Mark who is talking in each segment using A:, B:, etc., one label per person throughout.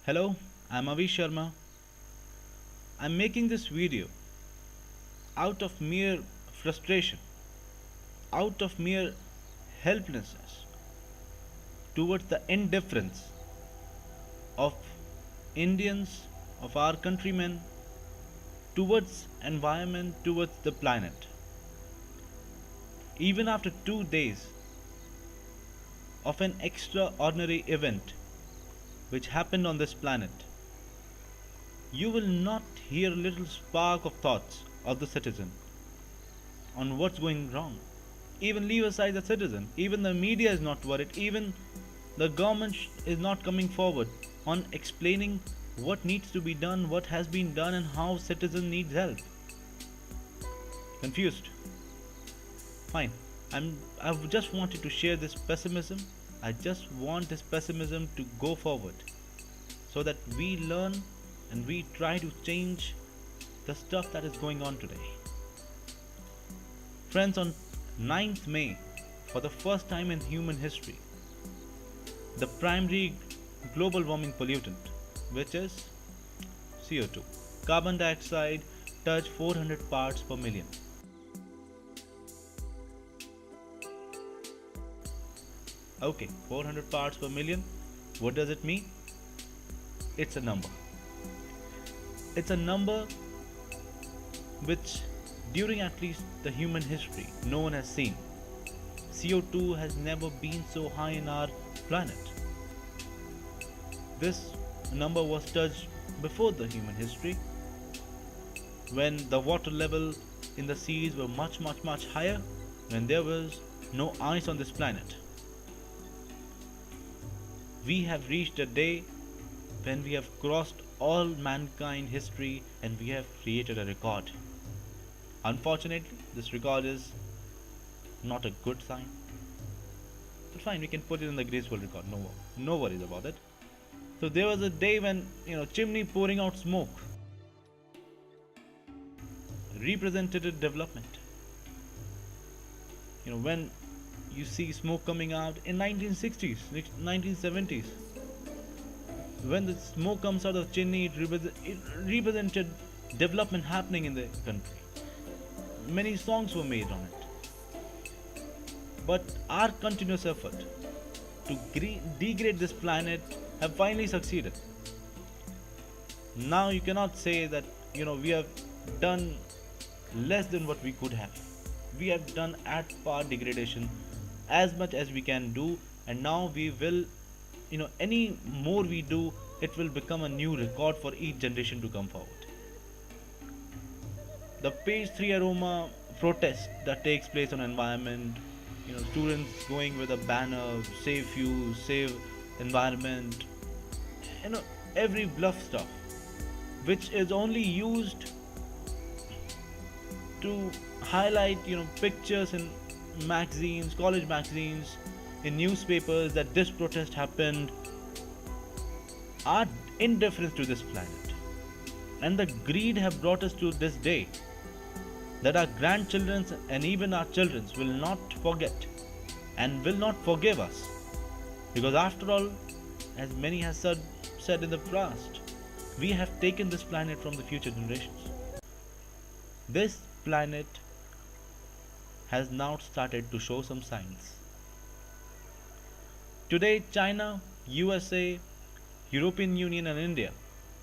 A: Hello, I'm Avi Sharma. I'm making this video out of mere frustration, out of mere helplessness towards the indifference of Indians, of our countrymen, towards environment, towards the planet. Even after 2 days of an extraordinary event which happened on this planet, you will not hear a little spark of thoughts of the citizen on what's going wrong. Even leave aside the citizen, even the media is not worried, even the government is not coming forward on explaining what needs to be done, what has been done, and how citizen needs help. Confused? Fine. I just wanted to share this pessimism. I just want this pessimism to go forward so that we learn and we try to change the stuff that is going on today. Friends, on 9th May, for the first time in human history, the primary global warming pollutant, which is CO2, carbon dioxide, touched 400 parts per million. Okay, 400 parts per million. What does it mean? It's a number. It's a number which, during at least the human history, no one has seen. CO2 has never been so high in our planet. This number was touched before the human history, when the water level in the seas were much higher, when there was no ice on this planet. We have reached a day when we have crossed all mankind history and we have created a record. Unfortunately, this record is not a good sign. But fine, we can put it in the graceful record. No worries about it. So there was a day when, chimney pouring out smoke represented development. When you see smoke coming out in 1960s, 1970s, when the smoke comes out of chimney, it represented development happening in the country. Many songs were made on it. But our continuous effort to degrade this planet have finally succeeded. Now you cannot say that we have done less than what we could have. We have done at par degradation as much as we can do, and now we will, any more we do, it will become a new record for each generation to come forward. The page 3 aroma protest that takes place on environment, students going with a banner, save fuel, save environment, every bluff stuff, which is only used to highlight, pictures in magazines, college magazines, in newspapers that this protest happened. Our indifference to this planet and the greed have brought us to this day that our grandchildren and even our children will not forget and will not forgive us, because after all, as many have said in the past, we have taken this planet from the future generations. This planet has now started to show some signs. Today, China, USA, European Union and India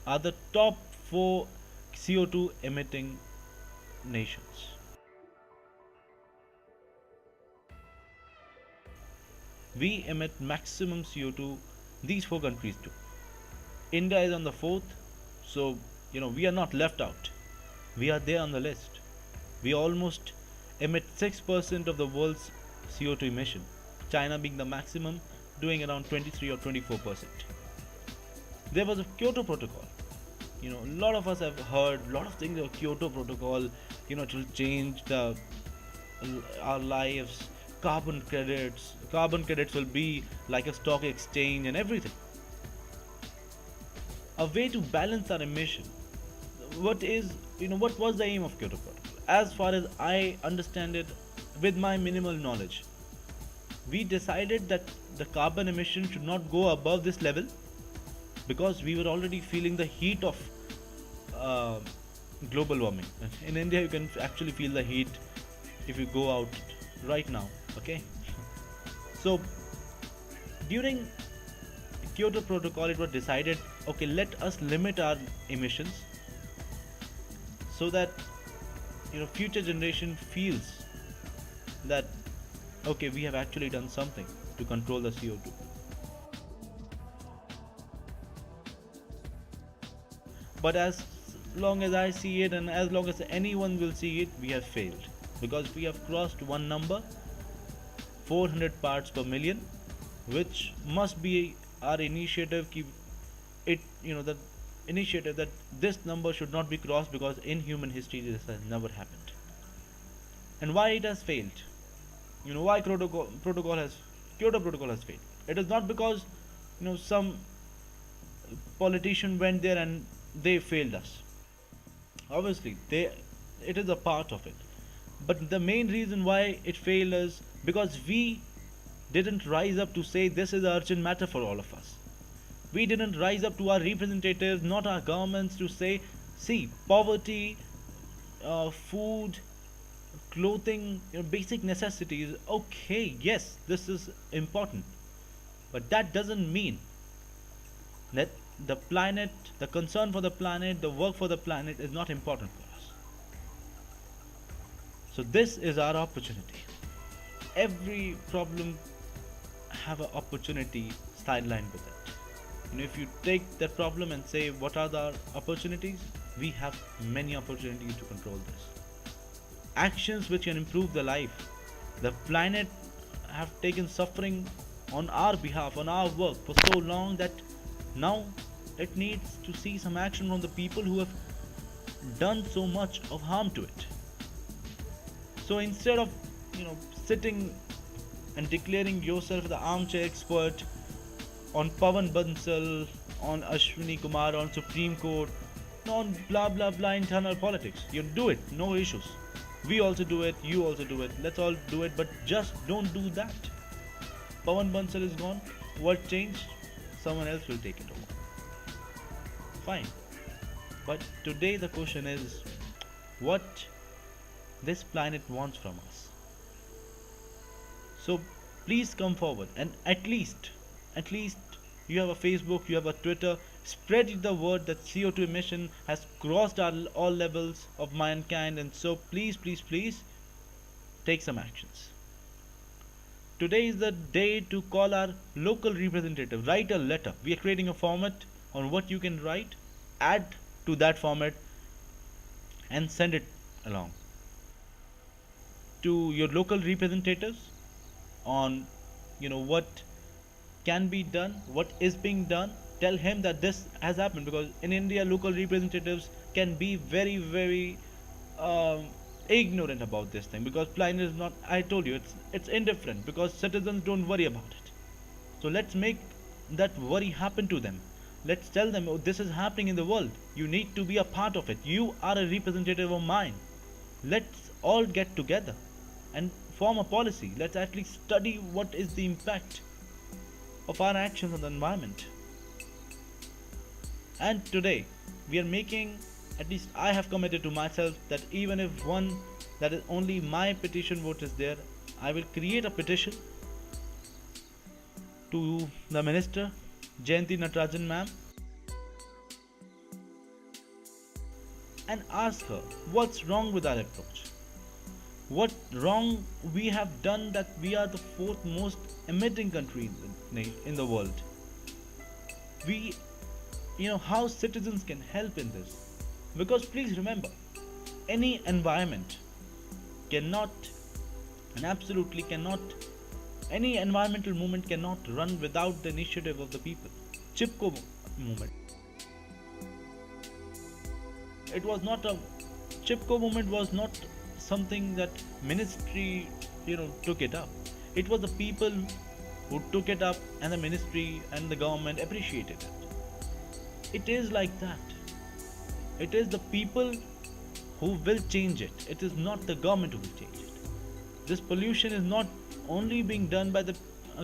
A: are the top 4 CO2 emitting nations. We emit maximum CO2, these 4 countries do. India is on the 4th, so we are not left out. We are there on the list. We almost emit 6% of the world's CO2 emission. China being the maximum, doing around 23 or 24%. There was a Kyoto Protocol. A lot of us have heard a lot of things of Kyoto Protocol. It will change our lives. Carbon credits will be like a stock exchange and everything. A way to balance our emission. What was the aim of Kyoto Protocol? As far as I understand it, with my minimal knowledge, we decided that the carbon emission should not go above this level because we were already feeling the heat of uh, global warming. In India, you can actually feel the heat if you go out right now. Okay, so during Kyoto Protocol, it was decided, okay, let us limit our emissions so that future generation feels that okay, we have actually done something to control the CO2. But as long as I see it and as long as anyone will see it, we have failed because we have crossed one number, 400 parts per million, which must be our initiative. Keep it, the initiative that this number should not be crossed because in human history this has never happened. And why it has failed? Why Kyoto Protocol has failed? It is not because some politician went there and they failed us. Obviously, it is a part of it. But the main reason why it failed is because we didn't rise up to say this is an urgent matter for all of us. We didn't rise up to our representatives, not our governments, to say, see, poverty, food, clothing, basic necessities. Okay, yes, this is important, but that doesn't mean that the planet, the concern for the planet, the work for the planet is not important for us. So this is our opportunity. Every problem have an opportunity sidelined with it. If you take that problem and say what are the opportunities, we have many opportunities to control this. Actions which can improve the life. The planet have taken suffering on our behalf, on our work for so long that now it needs to see some action from the people who have done so much of harm to it. So instead of sitting and declaring yourself the armchair expert on Pawan Bansal, on Ashwini Kumar, on Supreme Court, on blah blah blah internal politics, you do it, no issues. We also do it, you also do it, let's all do it, but just don't do that. Pawan Bansal is gone, what changed? Someone else will take it over. Fine. But today the question is what this planet wants from us. So please come forward and at least you have a Facebook, you have a Twitter, spread the word that CO2 emission has crossed all levels of mankind, and so please take some actions. Today is the day to call our local representative, write a letter. We are creating a format on what you can write, add to that format and send it along to your local representatives on what can be done, what is being done. Tell him that this has happened, because in India local representatives can be very ignorant about this thing, because planet is not, I told you, it's indifferent because citizens don't worry about it. So let's make that worry happen to them. Let's tell them, oh, this is happening in the world, you need to be a part of it, you are a representative of mine. Let's all get together and form a policy. Let's at least study what is the impact of our actions on the environment. And today we are making, at least I have committed to myself, that even if that is only my petition vote is there, I will create a petition to the minister Jayanti Natarajan ma'am and ask her what's wrong with our approach. What wrong we have done that we are the fourth most emitting country in the world. We, how citizens can help in this. Because please remember, any environment cannot, and absolutely cannot, any environmental movement cannot run without the initiative of the people. Chipko movement. Chipko movement was not something that ministry, took it up. It was the people who took it up, and the ministry and the government appreciated it. It is like that. It is the people who will change it. It is not the government who will change it. This pollution is not only being done by the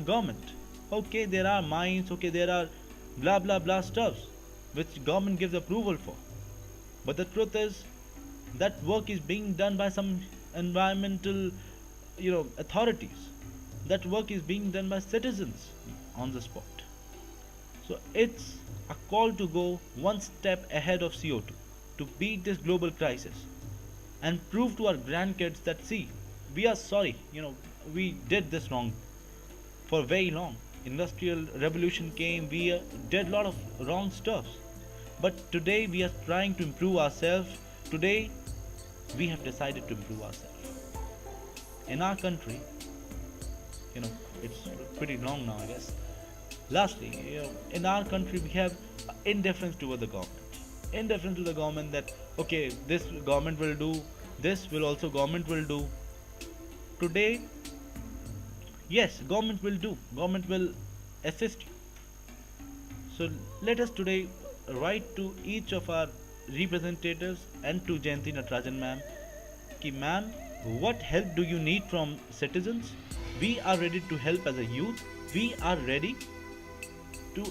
A: government. Okay, there are mines, okay, there are blah blah blah stuffs which government gives approval for. But the truth is that work is being done by some environmental, authorities. That work is being done by citizens on the spot. So it's a call to go one step ahead of CO2 to beat this global crisis and prove to our grandkids that, see, we are sorry, we did this wrong for very long. Industrial revolution came, we did a lot of wrong stuff. But today we are trying to improve ourselves. Today we have decided to improve ourselves. In our country, it's pretty long now, I guess. Lastly, in our country we have indifference toward the government. Indifference to the government that, okay, this government will do, this will also government will do. Today, yes, government will do, government will assist you. So let us today write to each of our representatives and to Jayanti Natarajan ma'am कि ma'am, what help do you need from citizens? We are ready to help as a youth. We are ready to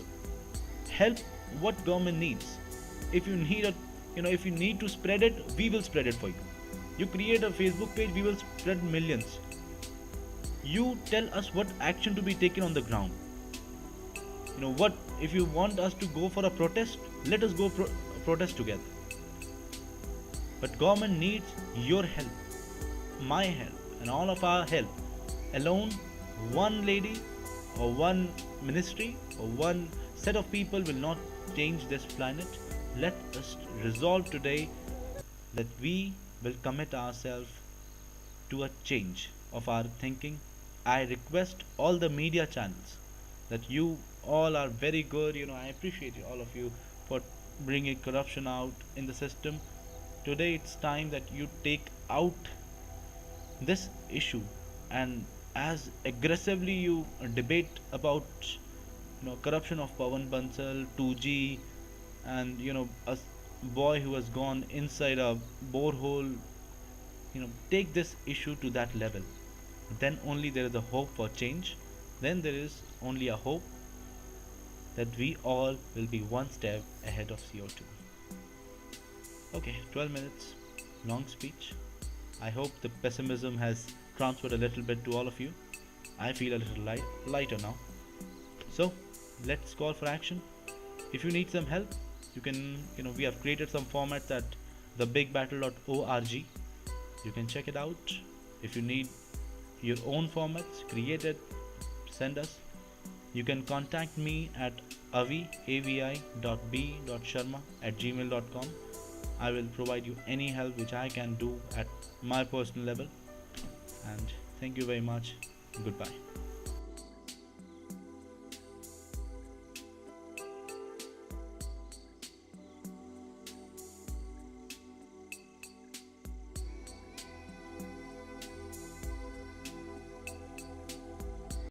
A: help what government needs. If you need if you need to spread it, we will spread it for you. You create a Facebook page, we will spread millions. You tell us what action to be taken on the ground. What if you want us to go for a protest? Let us go protest together. But government needs your help, my help, and all of our help. Alone, one lady or one ministry or one set of people will not change this planet. Let us resolve today that we will commit ourselves to a change of our thinking. I request all the media channels that you all are very good. I appreciate all of you for bringing corruption out in the system. Today it's time that you take out this issue and as aggressively you debate about corruption of Pawan Bansal, 2G, and a boy who has gone inside a borehole. Take this issue to that level. Then only there is a hope for change. Then there is only a hope that we all will be one step ahead of CO2. Okay, 12 minutes, long speech. I hope the pessimism has transferred a little bit to all of you. I feel a little lighter now. So, let's call for action. If you need some help, you can, we have created some formats at thebigbattle.org. You can check it out. If you need your own formats, create it, send us. You can contact me at avi.b.sharma@gmail.com. I will provide you any help which I can do at my personal level. And thank you very much. Goodbye.